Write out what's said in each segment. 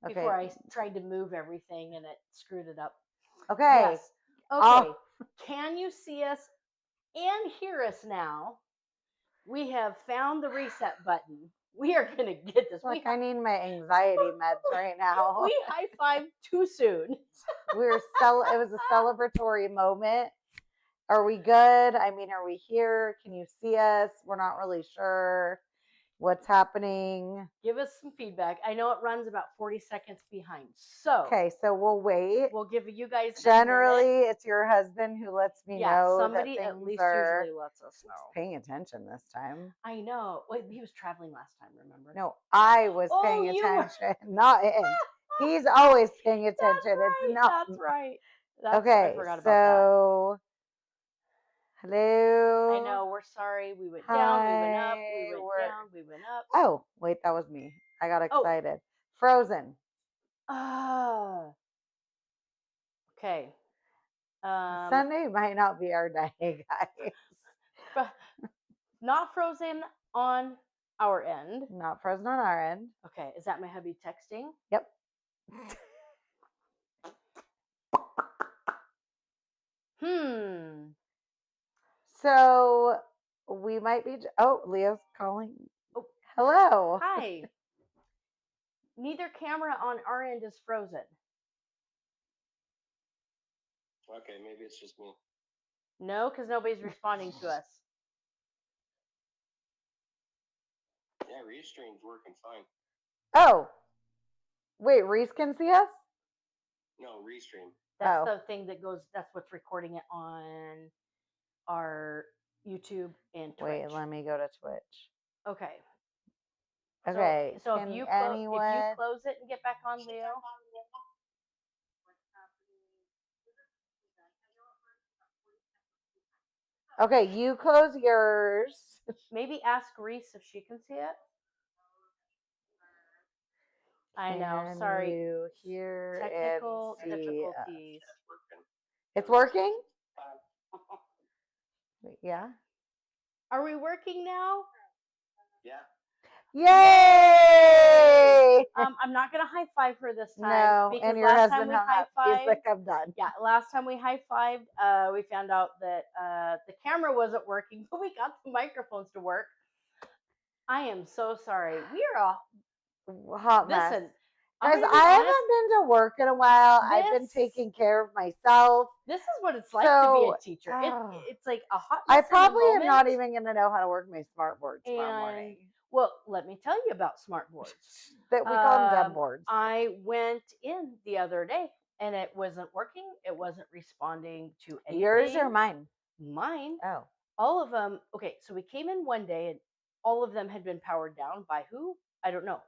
before I tried to move everything and it screwed it up. Okay. Yes. Okay. Can you see us and hear us now? We have found the reset button. We are going to get this. Look, I need my anxiety meds right now. We high-fived too soon. It was a celebratory moment. Are we good? I mean, are we here? Can you see us? We're not really sure what's happening. Give us some feedback. I know it runs about 40 seconds behind. So Okay, so we'll wait. we'll give you guys generally it's your husband who lets me know somebody that at things least are usually lets us know. paying attention this time. I know. Wait, he was traveling last time, remember? No, I was paying attention, not him. He's always paying attention. It's not. That's right. Okay, I forgot so about that. hello. I know. We're sorry. We went down. We went up. We went down. We went up. Oh, wait, that was me. I got excited. Frozen. Okay. Sunday might not be our day, guys. Not frozen on our end. Not frozen on our end. Okay. Is that my hubby texting? Yep. So we might be. Oh, Leo's calling. Oh, hello. Hi. Neither camera on our end is frozen. Okay, maybe it's just me. No, because nobody's responding to us. Yeah, Restream's working fine. Oh. Wait, Reese can see us? No, Restream. That's the thing that goes, that's what's recording it on our YouTube and Twitch. Wait, let me go to Twitch. Okay. Okay. So if you close it and get back on, Leo. Okay, you close yours. Maybe ask Reese if she can see it. I know. Sorry. You hear technical and see difficulties. It's working? Yeah. Are we working now? Yeah. Yay! I'm not gonna high five her this time. No, because and your last husband time we high he's like, I'm done. Yeah, last time we high fived, we found out that the camera wasn't working, but we got the microphones to work. I am so sorry. We are a hot mess. Listen, guys, I haven't been to work in a while. I've been taking care of myself. This is what it's like to be a teacher. It's like a hot mess. I probably am not even going to know how to work my smart board tomorrow morning. Well, let me tell you about smart boards. That we call them dumb boards. I went in the other day and it wasn't working. It wasn't responding to anything. Yours or mine? Mine. Oh. All of them. Okay, so we came in one day and all of them had been powered down by who? I don't know.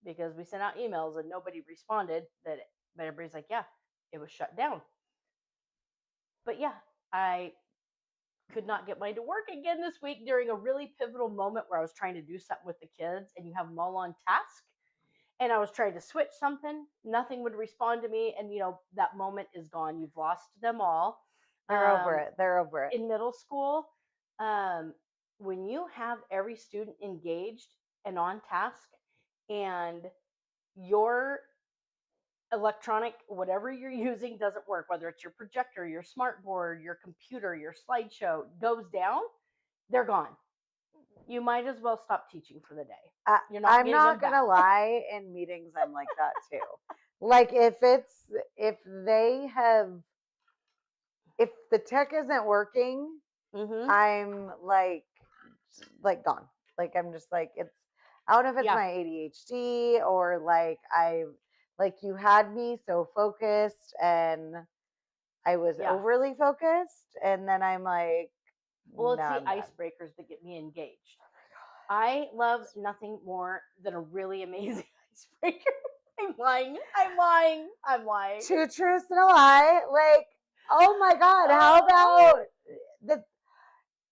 Because we sent out emails and nobody responded. But everybody's like, yeah, it was shut down. But yeah, I could not get mine to work again this week during a really pivotal moment where I was trying to do something with the kids and you have them all on task. And I was trying to switch something. Nothing would respond to me. And, that moment is gone. You've lost them all. They're over it. They're over it. In middle school, when you have every student engaged and on task and your electronic, whatever you're using doesn't work, whether it's your projector, your smart board, your computer, your slideshow goes down, they're gone. You might as well stop teaching for the day. I'm not going to lie, in meetings I'm like that too. Like if the tech isn't working, I'm like gone. Like I'm just like, I don't know if it's my ADHD or you had me so focused and I was overly focused, and then I'm like, well, it's the icebreakers that get me engaged. I love nothing more than a really amazing icebreaker. I'm lying. Two truths and a lie. Like, oh my God, how about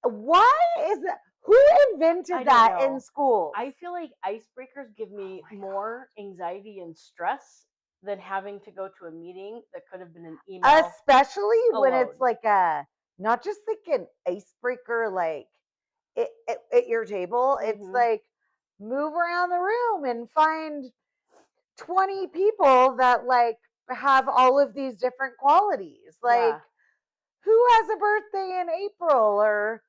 why is that? Who invented that in school? I feel like icebreakers give me more anxiety and stress than having to go to a meeting that could have been an email. Especially when it's like not just like an icebreaker, like at your table. It's like move around the room and find 20 people that like have all of these different qualities. Like, who has a birthday in April, or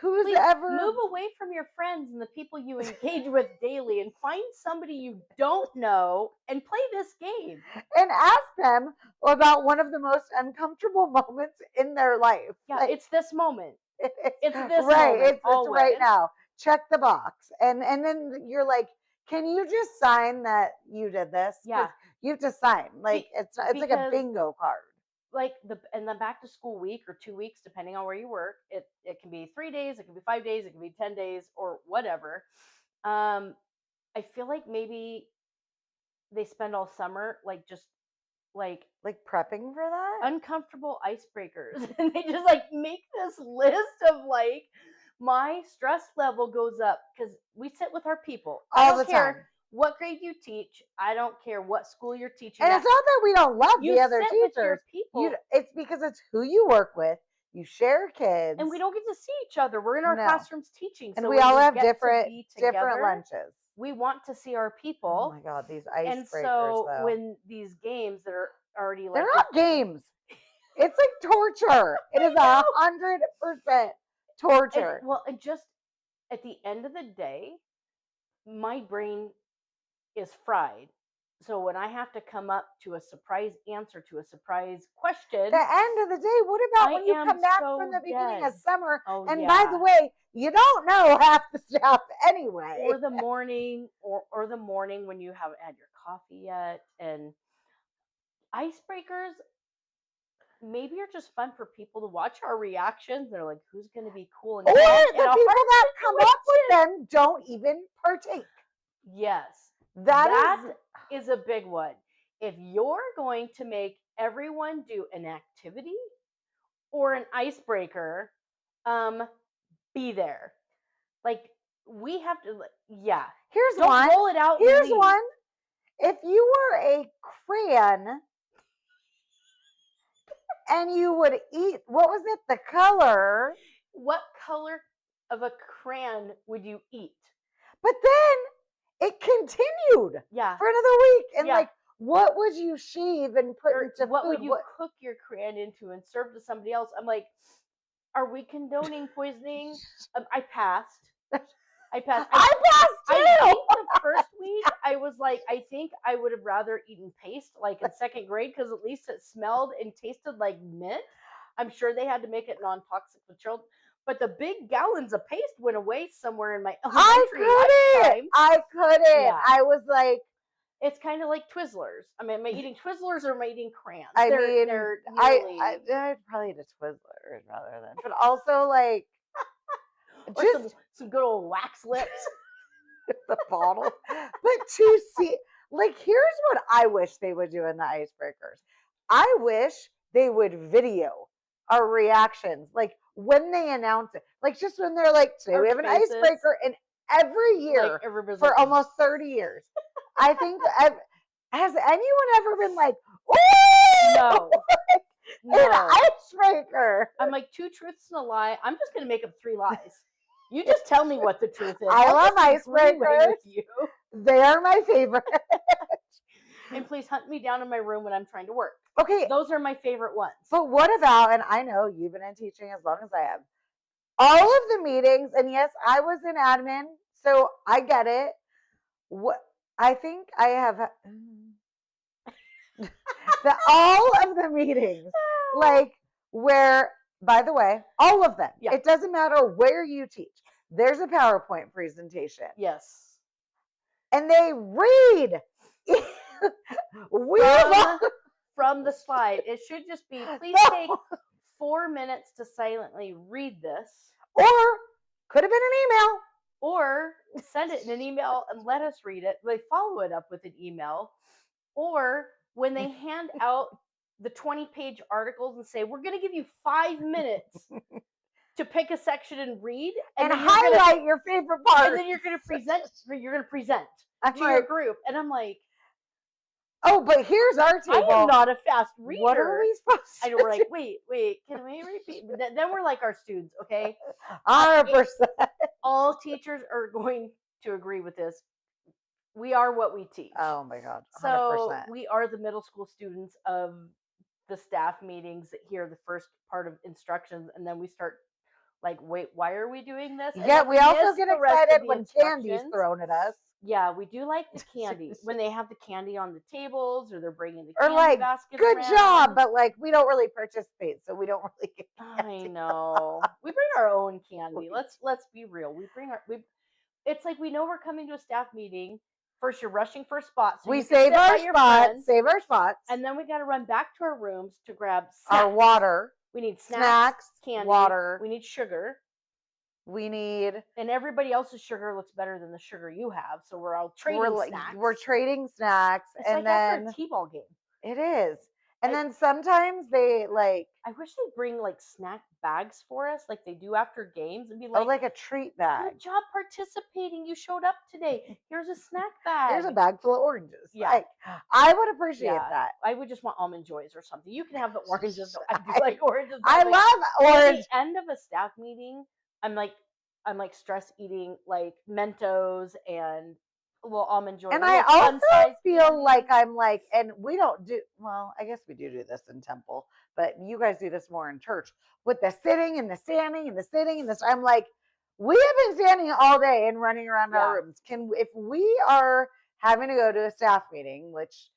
who's Please ever move away from your friends and the people you engage with daily and find somebody you don't know and play this game. And ask them about one of the most uncomfortable moments in their life. Yeah, like, it's this moment. It's this right. moment. It's right now. Check the box. And then you're like, can you just sign that you did this? Yeah. You have to sign. Like it's like a bingo card. Like the back to school week or 2 weeks, depending on where you work, it can be 3 days, it can be 5 days, it can be 10 days or whatever. I feel like maybe they spend all summer like just like prepping for that, uncomfortable icebreakers, and they just like make this list of like, my stress level goes up because we sit with our people all the time. What grade you teach, I don't care what school you're teaching and at. It's not that we don't love you the other sit teachers. With your people. It's because it's who you work with. You share kids, and we don't get to see each other. We're in our classrooms teaching, and so we all have different lunches. We want to see our people. Oh my god, these icebreakers! And so when these games that are already like, they're not games. It's like torture. It is 100% torture. And just at the end of the day, my brain is fried. So when I have to come up to a surprise answer to a surprise question, the end of the day, what about when you come back from the beginning of summer? And by the way, you don't know half the stuff anyway. Or the morning, or the morning when you haven't had your coffee yet. And icebreakers maybe are just fun for people to watch our reactions. They're like, who's going to be cool? And or the people that come up with them don't even partake. Yes. That is a big one. If you're going to make everyone do an activity or an icebreaker, be there. Like, we have to, Here's don't one. Roll it out. Here's one. If you were a crayon and you would eat, what was it? The color. What color of a crayon would you eat? But then it continued for another week. And like, what would you shave and put into what food? Would you cook your crayon into and serve to somebody else? I'm like, are we condoning poisoning? I passed. I passed too. I think the first week I was like, I think I would have rather eaten paste like in second grade, because at least it smelled and tasted like mint. I'm sure they had to make it non-toxic for children. But the big gallons of paste went away somewhere in my elementary lifetime. I couldn't. Yeah. I was like, it's kind of like Twizzlers. I mean, am I eating Twizzlers or am I eating crayons? I'd probably eat a Twizzler rather than. But also like, or some good old wax lips. The bottle. But to see, like, here's what I wish they would do in the icebreakers. I wish they would video our reactions, like when they announce it, like just when they're like, today we have an icebreaker, and every year for almost 30 years. I think, has anyone ever been like, oh, no, an icebreaker? I'm like, 2 truths and a lie. I'm just going to make up 3 lies. You just tell me what the truth is. I love icebreakers. They are my favorite. And please hunt me down in my room when I'm trying to work. Okay. Those are my favorite ones. But what about, and I know you've been in teaching as long as I have, all of the meetings, and yes, I was in admin, so I get it. What I think I have all of the meetings, like where, by the way, all of them. Yeah. It doesn't matter where you teach. There's a PowerPoint presentation. Yes. And they read from the slide. It should just be, please take 4 minutes to silently read this. Or could have been an email. Or send it in an email and let us read it. They follow it up with an email. Or when they hand out the 20-page articles and say, we're going to give you 5 minutes to pick a section and read. And highlight your favorite part. And then you're going to present to your group. And I'm like, oh, but here's our table. I am not a fast reader. What are we supposed to do? And we're like, wait, can we repeat? Then we're like our students, okay? 100%. All teachers are going to agree with this. We are what we teach. Oh my God, 100%. So we are the middle school students of the staff meetings that hear the first part of instructions, and then we start like, wait, why are we doing this? And Yeah, then we also miss get the rest of excited the when candy's instructions. thrown at us. Yeah, we do like the candy when they have the candy on the tables, or they're bringing the Or candy like, basket good around. job, but like we don't really participate, so we don't really get I candy. know. We bring our own candy. Let's be real. It's like we know we're coming to a staff meeting. First, you're rushing for a spot, so We you can save sit by our your spots, friends, save our spots, and then we got to run back to our rooms to grab our snacks. water, We need snacks, candy, water. We need sugar. We need, and everybody else's sugar looks better than the sugar you have, so we're all trading snacks. We're trading snacks, It's and like then after a t-ball game. it is, and then sometimes they like. I wish they'd bring like snack bags for us, like they do after games, and be like, Oh, like a treat bag. "Good job participating. You showed up today. Here's a snack bag. Here's a bag full of oranges." Yeah. Like, I would appreciate that. I would just want almond joys or something. You can have the oranges. I do like oranges. I love orange. At the end of a staff meeting, I'm like stress eating like Mentos and little almond joy. And I also feel like I'm like, and we don't do, well, I guess we do this in Temple, but you guys do this more in church with the sitting and the standing and the sitting and this. I'm like, we have been standing all day and running around our rooms. If we are having to go to a staff meeting, which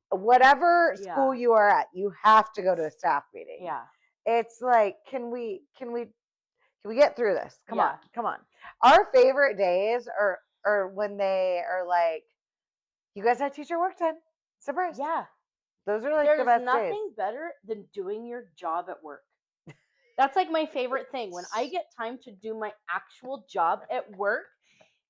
whatever school you are at, you have to go to a staff meeting. Yeah. It's like, can we get through this? Come on. Our favorite days are when they are like, you guys had teacher work time. Surprise. Yeah. Those are like There's the best days. There's nothing better than doing your job at work. That's like my favorite thing. When I get time to do my actual job at work,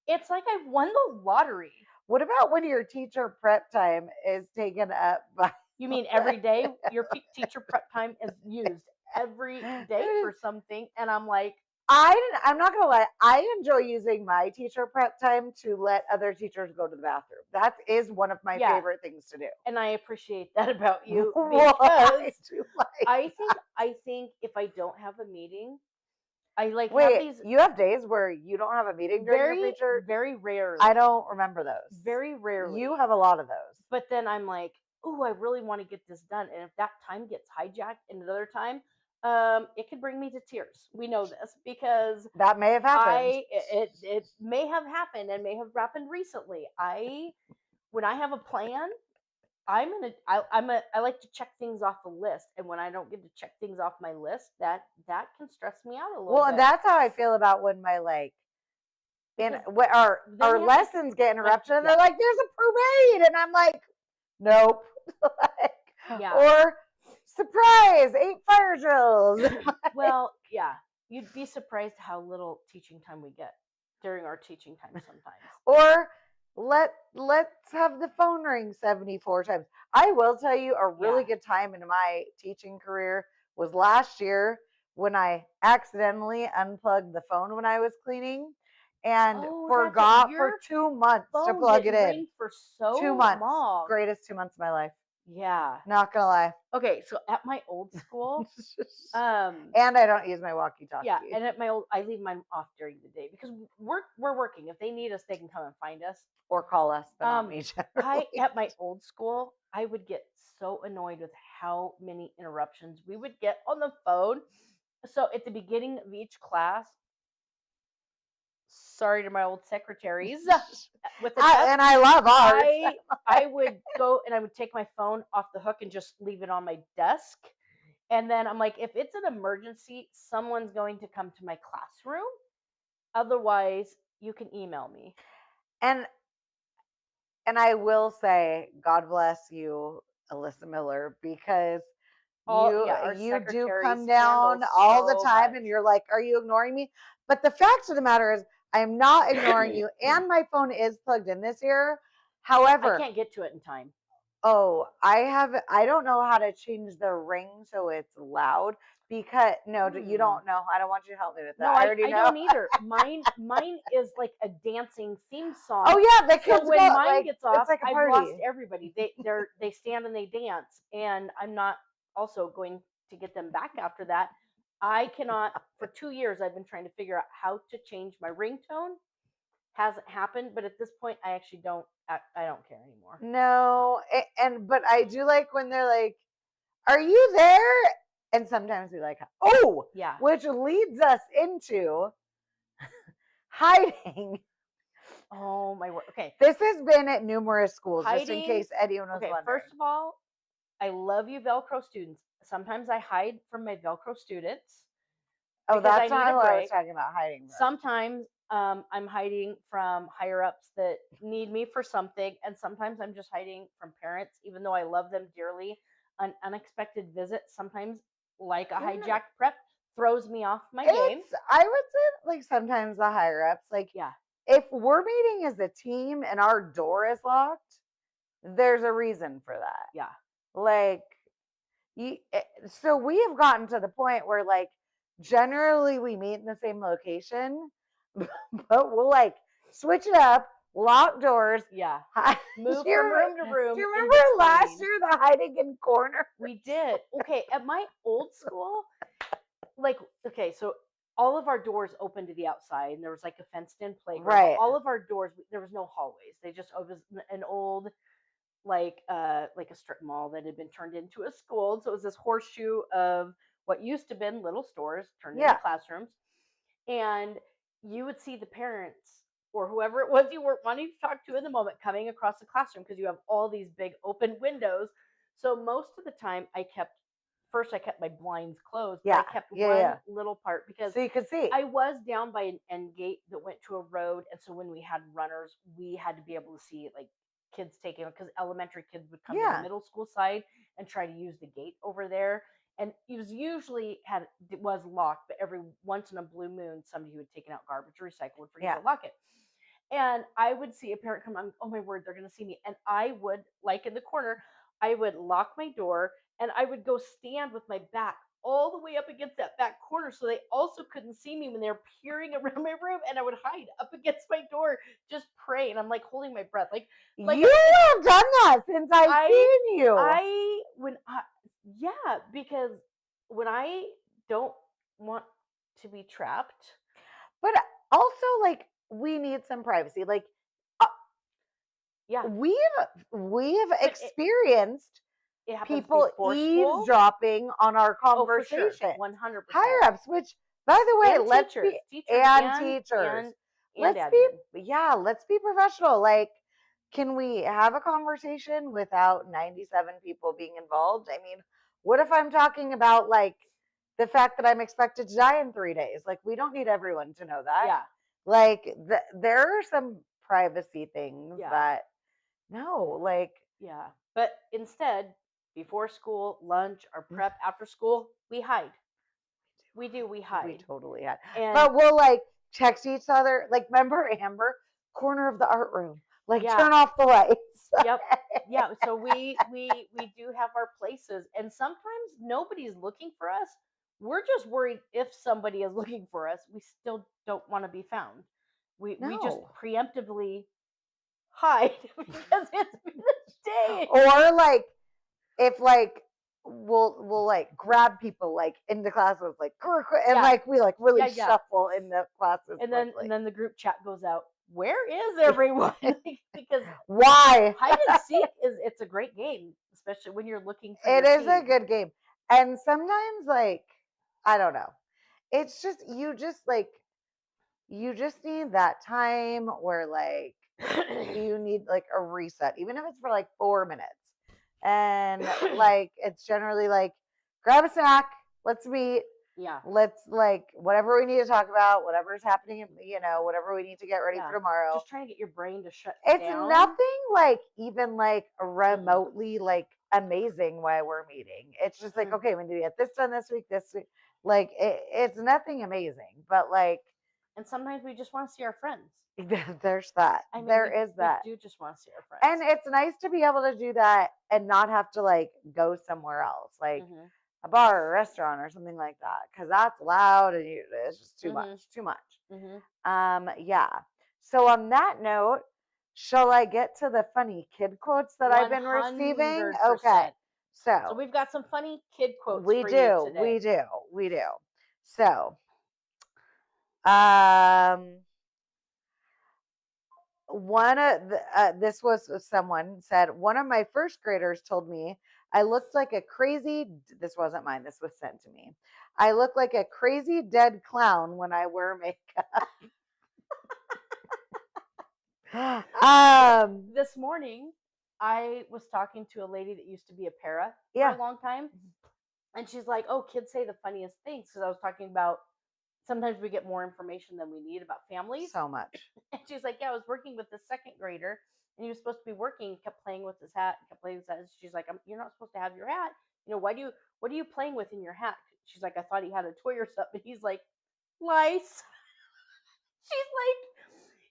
it's like I've won the lottery. What about when your teacher prep time is taken up by... You mean every day? Your teacher prep time is used every day for something, and I'm like, I'm not gonna lie, I enjoy using my teacher prep time to let other teachers go to the bathroom. That is one of my favorite things to do, and I appreciate that about you, because I think if I don't have a meeting, I like have these. You have days where you don't have a meeting during your feature? Very rarely. I don't remember those. Very rarely. You have a lot of those. But then I'm like, oh, I really want to get this done, and if that time gets hijacked in another time, it could bring me to tears. We know this because that may have happened. It may have happened and may have happened recently. When I have a plan, I like to check things off the list, and when I don't get to check things off my list, that can stress me out a little bit. Well, and that's how I feel about when my our lessons get interrupted, and they're like, "There's a parade," and I'm like, "Nope." Or surprise, 8 fire drills. Well, yeah, you'd be surprised how little teaching time we get during our teaching time sometimes. Or let's have the phone ring 74 times. I will tell you, a really good time in my teaching career was last year when I accidentally unplugged the phone when I was cleaning and forgot for 2 months to plug it in. For so 2 months. long. Greatest 2 months of my life. Yeah. Not gonna lie. Okay, so at my old school, and I don't use my walkie-talkie. Yeah, and at my old, I leave mine off during the day because we're working. If they need us, they can come and find us or call us. But not me. At my old school, I would get so annoyed with how many interruptions we would get on the phone. So at the beginning of each class, sorry to my old secretaries, with the and I love ours. I would go and I would take my phone off the hook and just leave it on my desk. And then I'm like, if it's an emergency, someone's going to come to my classroom. Otherwise, you can email me. And I will say, God bless you, Alyssa Miller, because you do come down all the time and you're like, are you ignoring me? But the fact of the matter is, I am not ignoring you, and my phone is plugged in this year. However, I can't get to it in time. Oh, I don't know how to change the ring so it's loud, because you don't know. I don't want you to help me with that. No, I already know. I don't either. Mine is like a dancing theme song. Oh yeah, the kids so when mine gets off, like I've lost everybody. They stand and they dance, and I'm not also going to get them back after that. I cannot. For 2 years, I've been trying to figure out how to change my ringtone, hasn't happened, but at this point, I actually don't. I don't care anymore. No, but I do like when they're like, "Are you there?" And sometimes we like, "Oh, Yeah. which leads us into hiding. Oh my word. Okay. This has been at numerous schools, just in Hiding- case anyone was Okay. wondering. First of all, I love you, Velcro students. Sometimes I hide from my Velcro students. Oh, because I that's not need a what I was break. talking about hiding from. Sometimes I'm hiding from higher ups that need me for something, and sometimes I'm just hiding from parents, even though I love them dearly. An unexpected visit, sometimes like a Even- hijacked prep, throws me off my game. I would say like sometimes the higher ups, like Yeah, if we're meeting as a team and our door is locked, there's a reason for that. yeah, Like so we have gotten to the point where like generally we meet in the same location, but we'll like switch it up, lock doors, yeah. hide. Move Do you from room to remember- room. Do you in remember last between. year the hiding in corner? We did. Okay, at my old school, like, okay, so all of our doors opened to the outside, and there was like a fenced-in playground. but Right. All of our doors, there was no hallways. It was an old, like a strip mall that had been turned into a school. So it was this horseshoe of what used to been little stores turned Yeah. into classrooms, and you would see the parents or whoever it was you were wanting to talk to in the moment coming across the classroom because you have all these big open windows. So most of the time, I kept my blinds closed. But Yeah, I kept yeah. one little part because So you could see. I was down by an end gate that went to a road, and so when we had runners, we had to be able to see like kids taking because elementary kids would come to Yeah. the middle school side and try to use the gate over there. And it was usually it was locked, but every once in a blue moon, somebody who had taken out garbage or recycle would forget Yeah. to lock it. And I would see a parent come on, oh my word, they're gonna see me. And I would, like in the corner, I would lock my door and I would go stand with my back all the way up against that back corner so they also couldn't see me when they were peering around my room, and I would hide up against my door, just pray. And I'm like holding my breath. Like you have done that since I've seen you. Yeah, because when I don't want to be trapped. But also, like, we need some privacy. Like, yeah, we've experienced it happens people before school. eavesdropping on our conversation. 100%. Higher ups, which, by the way, And let's teachers, be teachers and teachers. Let's be professional. Like, can we have a conversation without 97 people being involved? I mean, what if I'm talking about like the fact that I'm expected to die in 3 days? Like, we don't need everyone to know that. Yeah. Like, there are some privacy things Yeah. that, no, like, Yeah. But instead, before school, lunch, or prep, after school, we hide. We hide. we totally had. And But we'll like text each other. Like, remember Amber, corner of the art room. Like, Yeah. turn off the lights. Yep. Yeah. So we do have our places, and sometimes nobody's looking for us. We're just worried if somebody is looking for us, we still don't want to be found. We just No. preemptively hide because it's been a day. Or like, if like we'll like grab people like into classes like and Yeah. like we like really Yeah. shuffle in the classes. And then quickly. and then the group chat goes out. Where is everyone? Because Why? hide and seek it's a great game, especially when you're looking for It your is a team. good game. And sometimes like, I don't know. It's just you just need that time where like you need like a reset, even if it's for like 4 minutes. And like it's generally like grab a snack, let's meet. Yeah. Let's like whatever we need to talk about, whatever's happening, whatever we need to get ready Yeah. for tomorrow. Just trying to get your brain to shut It's down. nothing like even like remotely like amazing why we're meeting. It's just like, okay, we need to get this done this week. Like it's nothing amazing, but like, and sometimes we just want to see our friends. there's that. I mean, there is that. We do just want to see our friends. And it's nice to be able to do that and not have to like go somewhere else, like a bar or a restaurant or something like that, because that's loud and it's just too much. Yeah. So on that note, shall I get to the funny kid quotes that I've been receiving? 100%. Okay. So we've got some funny kid quotes. We for do. You today. We do. So, This was someone said, one of my first graders told me I looked like a crazy, this wasn't mine, this was sent to me. I look like a crazy dead clown when I wear makeup. This morning, I was talking to a lady that used to be a para Yeah. for a long time. And she's like, oh, kids say the funniest things. Because I was talking about sometimes we get more information than we need about families. So much. And she's like, yeah, I was working with this second grader and he was supposed to be working, kept playing with his hat, kept playing with his hat. And she's like, you're not supposed to have your hat. You know, what are you playing with in your hat? She's like, I thought he had a toy or something. He's like, lice. She's like,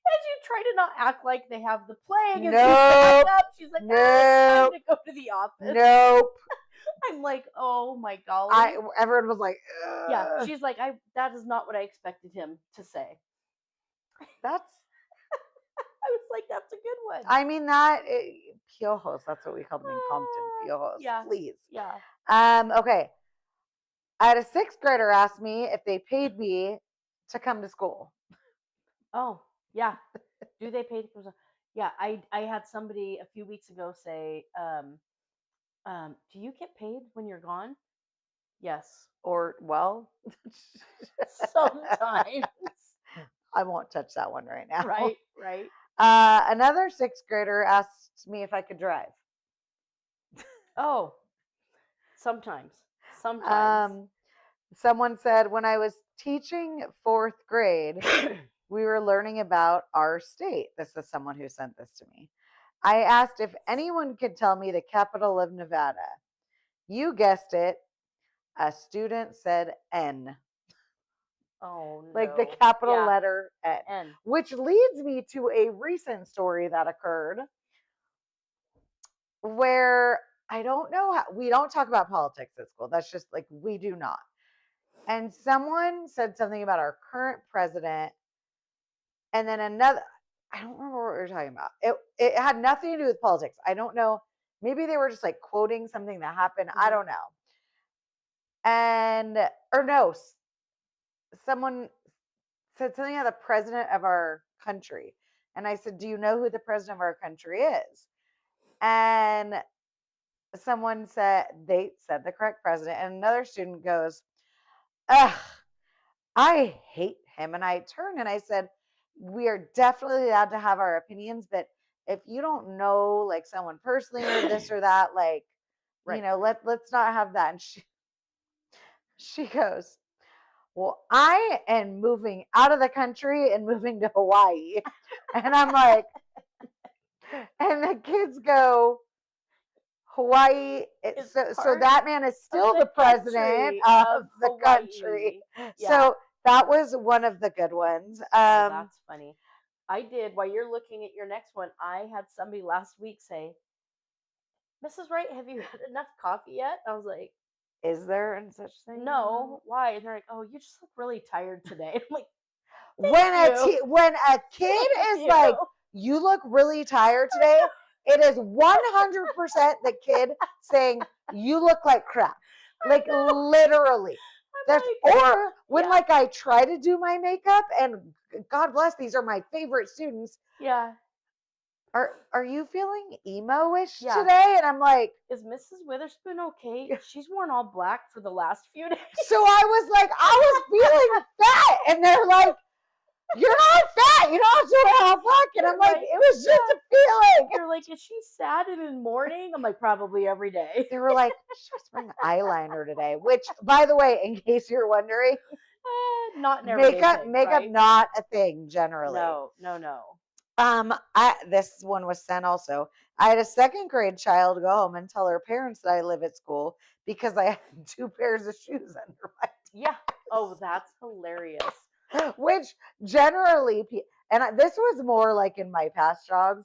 as you try to not act like they have the plague. And Nope. she's like, Nope. it's time to go to the office. Nope. I'm like, oh my golly. Everyone was like, ugh. Yeah. She's like, that is not what I expected him to say. That's. I was like, that's a good one. I mean piojos. That's what we call them in Compton. Piojos. Yeah. Fleas. Yeah. Okay. I had a sixth grader ask me if they paid me to come to school. Oh, yeah. Do they pay to come? Yeah, I had somebody a few weeks ago say, do you get paid when you're gone? Yes. Or, well, sometimes. I won't touch that one right now. Right. Another sixth grader asked me if I could drive. Oh, sometimes. Someone said when I was teaching fourth grade, we were learning about our state. This is someone who sent this to me. I asked if anyone could tell me the capital of Nevada. You guessed it. A student said N. Oh, no. Like the capital letter N. Which leads me to a recent story that occurred where I don't know how, we don't talk about politics at school. That's just like, we do not. And someone said something about our current president. And then another, I don't remember what we were talking about. It had nothing to do with politics. I don't know. Maybe they were just like quoting something that happened. I don't know. Someone said something about the president of our country. And I said, do you know who the president of our country is? And someone said, they said the correct president. And another student goes, ugh, I hate him. And I turned and I said, we are definitely allowed to have our opinions, but if you don't know like someone personally or this or that, like, you know, let's not have that. And she goes, well, I am moving out of the country and moving to Hawaii. And I'm like, and the kids go, Hawaii. So that man is still the president of the country. Yeah. So that was one of the good ones. That's funny. I did, while you're looking at your next one, I had somebody last week say, Mrs. Wright, have you had enough coffee yet? I was like, is there any such thing? No. Why? And they're like, oh, you just look really tired today. I'm like, when a kid is like, you look really tired today, it is 100% the kid saying, you look like crap. Like literally. Or when like I try to do my makeup, and God bless, these are my favorite students. Yeah. Are you feeling emo-ish today? And I'm like, is Mrs. Witherspoon okay? She's worn all black for the last few days. So I was like, I was feeling fat. And they're like, you're not fat. You don't have to wear all black. And I'm like, it was just a feeling. They're like, is she sad and in mourning? I'm like, probably every day. They were like, she was wearing eyeliner today. Which, by the way, in case you're wondering, not an everyday thing, makeup right? Not a thing generally. No. This one was sent also. I had a second grade child go home and tell her parents that I live at school because I had 2 pairs of shoes under my desk. Yeah. Oh, that's hilarious. Which generally, and this was more like in my past jobs,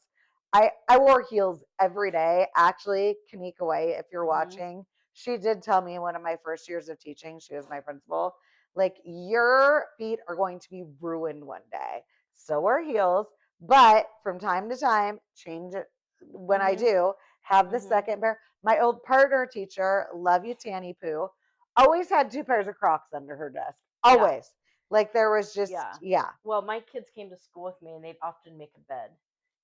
I wore heels every day. Actually, Kanika White, if you're watching, she did tell me in one of my first years of teaching, she was my principal, like, your feet are going to be ruined one day. So wear heels, but from time to time, change it when I do, have the second pair. My old partner teacher, love you, Tanny Poo, always had 2 pairs of Crocs under her desk. Always. Like there was just, Well, my kids came to school with me and they'd often make a bed.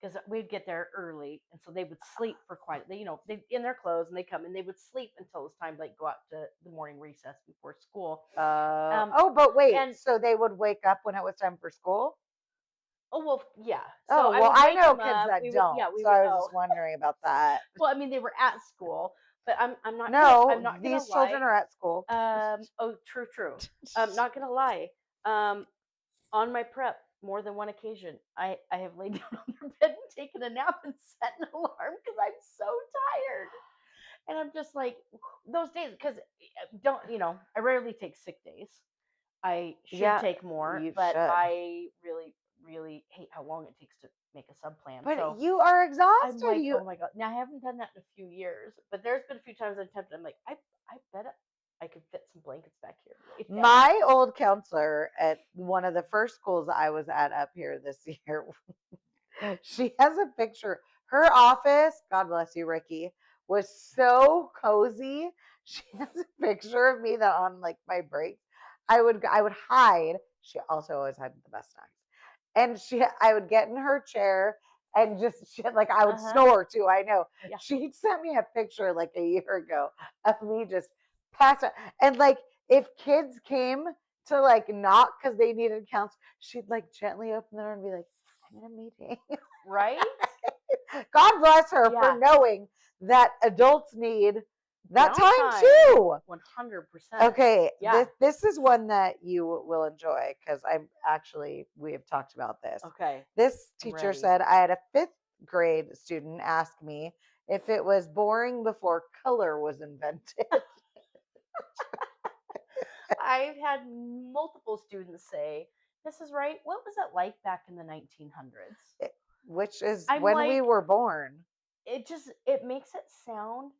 because we'd get there early, and so they would sleep for quite. They in their clothes, and they come and they would sleep until it was time to like go out to the morning recess before school. But wait, and- so they would wake up when it was time for school? Oh well, yeah. Oh, So well, I would wake know them kids up, that we would- don't. yeah, we So would- I was just wondering about that. Well, I mean, they were at school, but I'm not. No, I'm not gonna these children lie. are at school. Oh, true. I'm not gonna lie. On my prep, more than one occasion, I have laid down on their bed and taken a nap and set an alarm because I'm so tired. And I'm just like, those days, because I rarely take sick days. I should Yeah, take more, you but should. I really, really hate how long it takes to make a sub plan. But so you are I'm exhausted. like, oh my god. Now I haven't done that in a few years, but there's been a few times I'm tempted. I'm like, I bet I could fit some blankets back here. Right now. My old counselor at one of the first schools I was at up here this year, she has a picture. Her office, God bless you, Ricky, was so cozy. She has a picture of me that on like my breaks, I would hide. She also always had the best snacks. And I would get in her chair and just like I would snore too. I know. Yeah. She sent me a picture like a year ago of me just passed out. And like if kids came to like knock because they needed counsel, she'd like gently open the door and be like, "I'm in a meeting." Right? God bless her Yeah. for knowing that adults need that time Downtime. too. 100%. Okay, Yeah. this is one that you will enjoy because we have talked about this. Okay. This I'm teacher ready. said I had a 5th grade student ask me if it was boring before color was invented. I've had multiple students say, "This is right. What was it like back in the 1900s?" Which is I'm when we like- were born. It makes it sound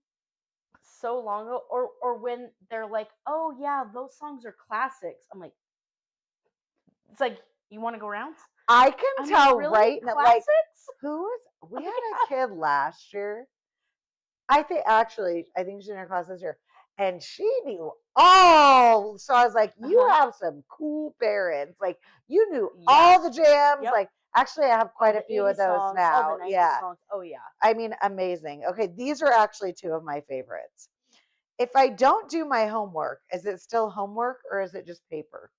so long ago, or when they're like, "Oh yeah, those songs are classics." I'm like, it's like, you want to go around? I can I'm tell like, really? right now, like Classics? we Oh had my a kid last year. I think she's in her class this year, and she knew all. So I was like, you have some cool parents. Like you knew all the jams. Yep. Like actually, I have quite All a the few of 80s those songs, now. all the 90s Yeah, songs. Oh yeah. I mean, amazing. Okay, these are actually 2 of my favorites. If I don't do my homework, is it still homework or is it just paper?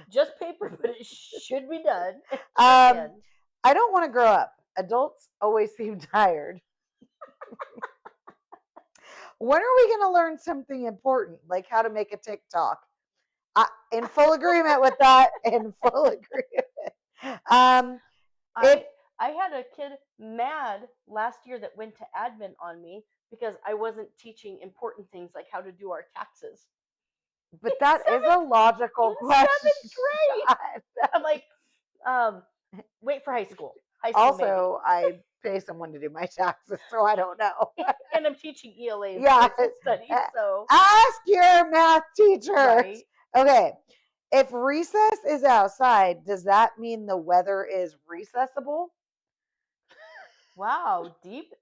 Just paper, but it should be done. I don't want to grow up. Adults always seem tired. When are we going to learn something important, like how to make a TikTok? In full agreement with that. In full agreement. I had a kid mad last year that went to admin on me because I wasn't teaching important things like how to do our taxes. But that is a logical question. 7th grade. I'm like, wait for high school. Also, I pay someone to do my taxes, so I don't know. And I'm teaching ELA and Yeah. social studies, so Ask your math teacher. right. Okay. If recess is outside, does that mean the weather is recessible? Wow, deep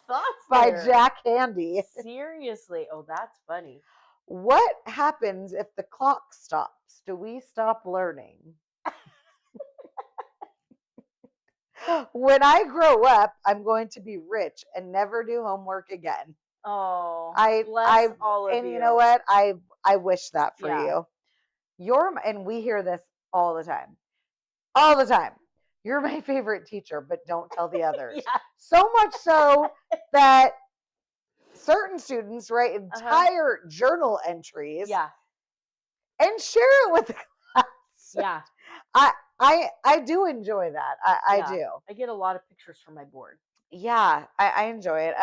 thoughts By there. Jack Handy. Seriously. Oh, that's funny. What happens if the clock stops? Do we stop learning? When I grow up, I'm going to be rich and never do homework again. Oh, bless all of and you. you know what? I wish that for Yeah. you. And we hear this all the time. All the time. You're my favorite teacher, but don't tell the others. Yeah. So much so that certain students write entire journal entries Yeah. and share it with the class. Yeah. I do enjoy that. I Yeah. do. I get a lot of pictures from my board. Yeah, I enjoy it.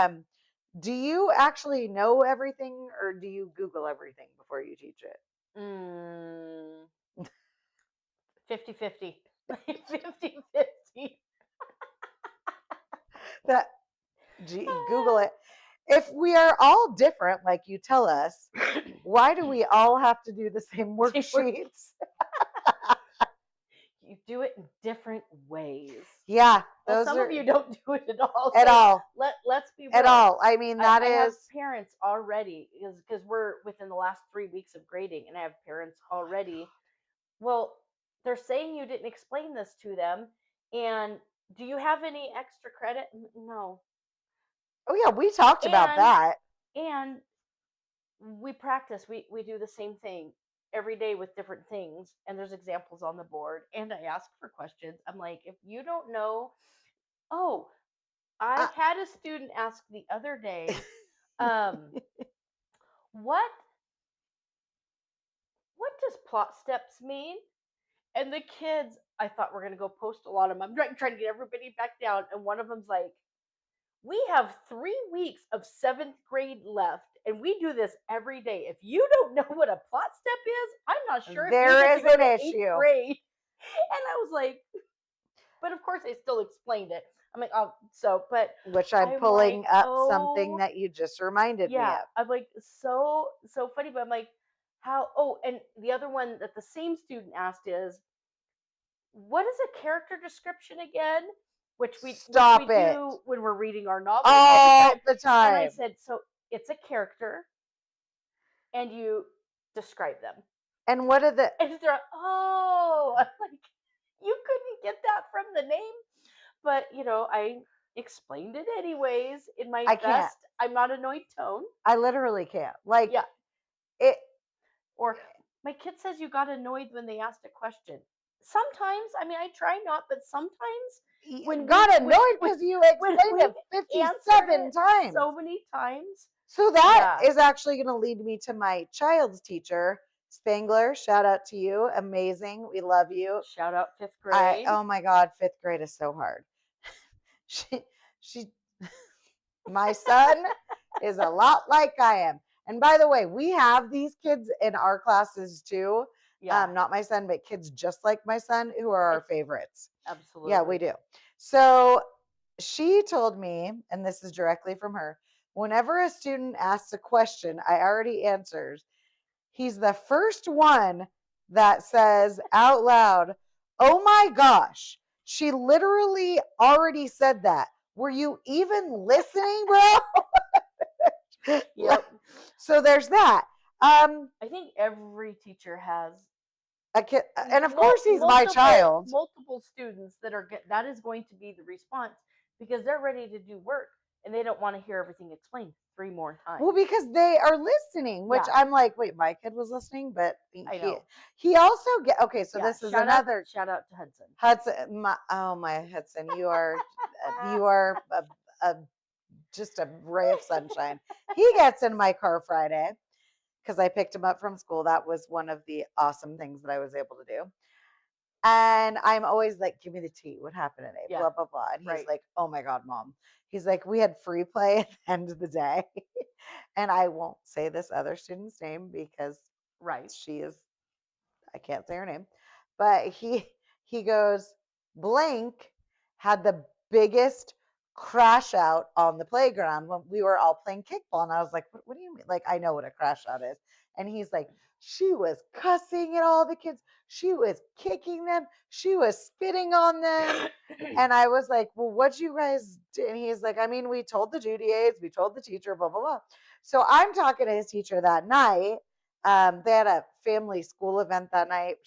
Do you actually know everything or do you Google everything before you teach it? 50-50. 50-50. Google it. If we are all different, like you tell us, why do we all have to do the same worksheets? You do it in different ways. Yeah, Well, those some are of you don't do it at all. at so all. Let's be real. At all. I mean, that I have is parents already because we're within the last 3 weeks of grading, and I have parents already. Well, they're saying you didn't explain this to them, and do you have any extra credit? No. Oh yeah, we talked about And that. and we practice. We do the same thing every day with different things, and there's examples on the board, and I ask for questions. I'm like, if you don't know, oh, I Uh, had a student ask the other day, um, what does plot steps mean? And the kids, I thought were gonna go post a lot of them. I'm trying to get everybody back down, and one of them's like, "We have 3 weeks of 7th grade left, and we do this every day. If you don't know what a plot step is, I'm not sure if you There get is to go an to 8th issue. grade." And I was like, but of course, I still explained it. I'm like, oh, so, but Which I'm I'm pulling like, up something that you just reminded me yeah, of. I'm like, so funny, but I'm like, how? Oh, and the other one that the same student asked is, what is a character description again? Stop which we it. do when we're reading our novels All the And time. I said, so it's a character, and you describe them. And what are the? And they're like, oh, I'm like, you couldn't get that from the name, but I explained it anyways in my best. I'm not annoyed tone. I literally can't. Like, Yeah. it. Or my kid says you got annoyed when they asked a question. Sometimes, I mean, I try not, but sometimes When got annoyed because you explained it 57 times. So many times. So that is actually going to lead me to my child's teacher, Spangler. Shout out to you. Amazing. We love you. Shout out 5th grade. Oh my God, 5th grade is so hard. My son is a lot like I am. And by the way, we have these kids in our classes too. Yeah. Not my son, but kids just like my son who are our favorites. Absolutely. Yeah, we do. So she told me, and this is directly from her, whenever a student asks a question, I already answers. He's the first one that says out loud, "Oh my gosh, she literally already said that. Were you even listening, bro?" Yep. So there's that. I think every teacher has a kid, and of course he's my child. Multiple students that is going to be the response, because they're ready to do work and they don't want to hear everything explained 3 more times. Well, because they are listening, which I'm like, wait, my kid was listening, but he also okay. So this is another shout out to Hudson. My Hudson, you are just a ray of sunshine. He gets in my car Friday because I picked him up from school. That was one of the awesome things that I was able to do. And I'm always like, give me the tea. What happened today? Yeah. Blah, blah, blah. And he's like, oh my God, Mom. He's like, we had free play at the end of the day. And I won't say this other student's name because she is, I can't say her name. But he goes, blank had the biggest crash out on the playground when we were all playing kickball. And I was like, what do you mean? Like, I know what a crash out is. And he's like, she was cussing at all the kids. She was kicking them. She was spitting on them. And I was like, well, what'd you guys do? And he's like, I mean, we told the duty aides, we told the teacher, blah, blah, blah. So I'm talking to his teacher that night. They had a family school event that night.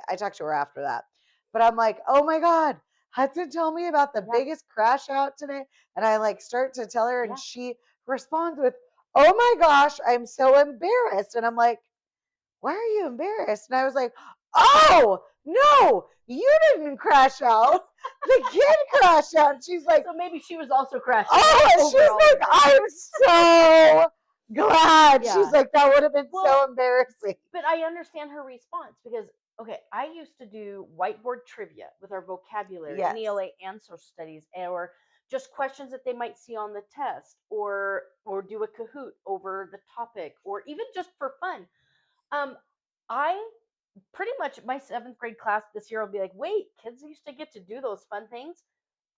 I talked to her after that. But I'm like, oh my God, Hudson told me about the biggest crash out today. And I like start to tell her and she responds with, oh my gosh, I'm so embarrassed. And I'm like, why are you embarrassed? And I was like, oh, no, you didn't crash out. The kid crashed out. And she's like, so maybe she was also crashing. Oh, she's like, I'm so glad. Yeah. She's like, that would have been so embarrassing. But I understand her response because, okay, I used to do whiteboard trivia with our vocabulary in ELA and social studies, or just questions that they might see on the test, or do a Kahoot over the topic, or even just for fun. I pretty much, my 7th grade class this year will be like, wait, kids used to get to do those fun things.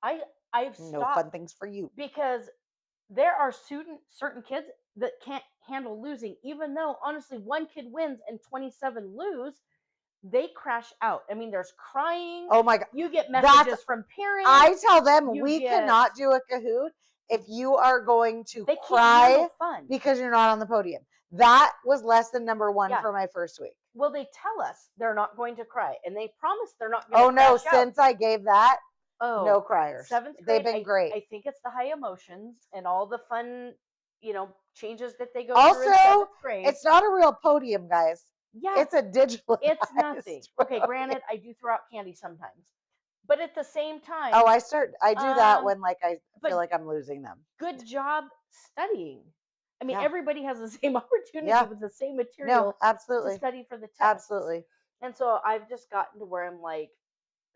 I've stopped. No fun things for you. Because there are certain kids that can't handle losing, even though honestly 1 kid wins and 27 lose. They crash out. I mean, there's crying. Oh my God. You get messages from parents. I tell them cannot do a Kahoot if you are going to cry because you're not on the podium. That was lesson number 1 for my first week. well, they tell us they're not going to cry, and they promise they're not going Oh to no, crash out. since I gave that, Oh, no criers. 7th They've grade, been great. I think it's the high emotions and all the fun, changes that they go through in Also, 7th grade. it's not a real podium, guys. Yeah, It's a digital. it's nothing. Okay, granted, I do throw out candy sometimes, but at the same time, Oh, I do that when I but feel like I'm losing them. good job studying. I mean, Yeah. everybody has the same opportunity Yeah. with the same No, material to absolutely. study for the test. Absolutely. And so I've just gotten to where I'm like,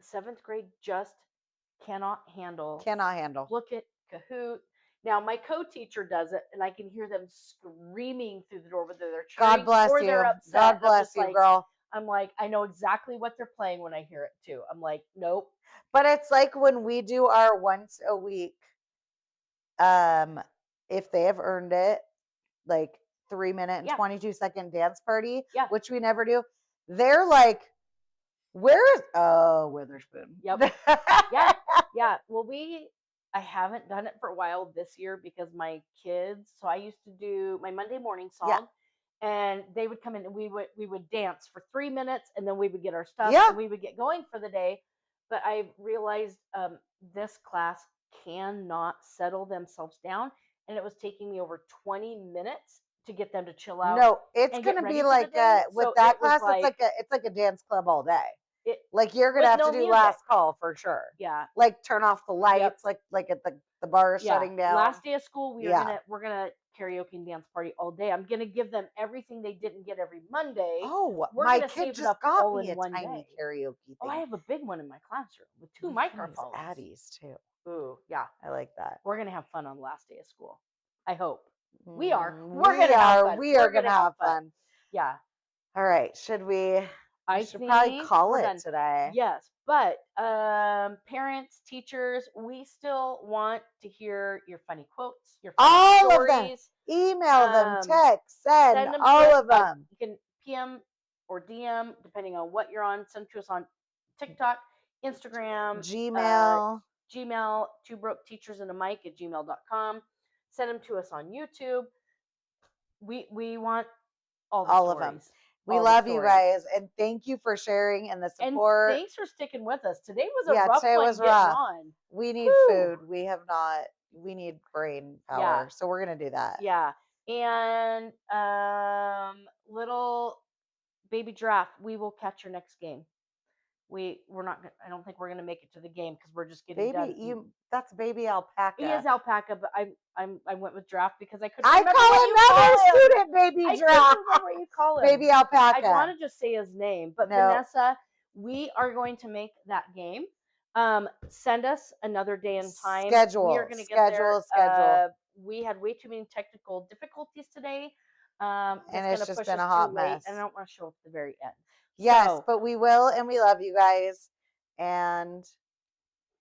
7th grade just cannot handle. Look at Kahoot. Now my co-teacher does it, and I can hear them screaming through the door, whether they're cheering God bless or you. they're upset. God I'm bless just you, like, girl. I'm like, I know exactly what they're playing when I hear it too. I'm like, nope. But it's like when we do our once a week, if they have earned it, like 3-minute and Yeah. 22-second dance party, Yeah. which we never do. They're like, where is Witherspoon? Yep. Yeah. Yeah. Well, I haven't done it for a while this year because my kids. So I used to do my Monday morning song, Yeah. and they would come in and we would dance for 3 minutes, and then we would get our stuff Yeah. and we would get going for the day. But I realized this class cannot settle themselves down, and it was taking me over 20 minutes to get them to chill out. No, it's and get gonna ready be for the like day. with So that it was class, it's like a dance club all day. Like you're gonna with have no to do music. last call for sure. Yeah. Like turn off the lights, like at the bar is shutting down. Last day of school, we're gonna karaoke and dance party all day. I'm gonna give them everything they didn't get every Monday. Oh, We're my gonna kid save it just up got all me in a one tiny day. karaoke thing. Oh, I have a big one in my classroom with 2 My thing is microphones. Addie's too. Ooh, yeah. I like that. We're gonna have fun on the last day of school. I hope. We are. We're gonna have fun. We are gonna have fun. Yeah. All right. Should we? I should probably call we're it done. today. Yes, but parents, teachers, we still want to hear your funny quotes, your funny All stories. of them. Email them, text, Send them all to us. of them. You can PM or DM depending on what you're on. Send to us on TikTok, Instagram, Gmail, 2broketeachersandaMic@gmail.com. Send them to us on YouTube. We want all the stories. Of them. We love you guys, and thank you for sharing and the support. And thanks for sticking with us. Today was a rough today one was getting rough. on. We need food. We have not. We need brain power, so we're gonna do that. Yeah, and little baby giraffe, we will catch your next game. We're not. I don't think we're gonna make it to the game because we're just getting done. That's baby alpaca. He is alpaca, but I went with giraffe because I couldn't. I remember call what you another call student baby I giraffe. couldn't remember what you call him. Baby alpaca. I want to just say his name, but No. Vanessa, we are going to make that game. Send us another day and time. Schedule. We are going to get there. Schedule. We had way too many technical difficulties today. And it's just been a hot mess. And I don't want to show up at the very end. Yes, but we will, and we love you guys. And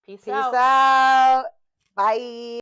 peace out. Bye.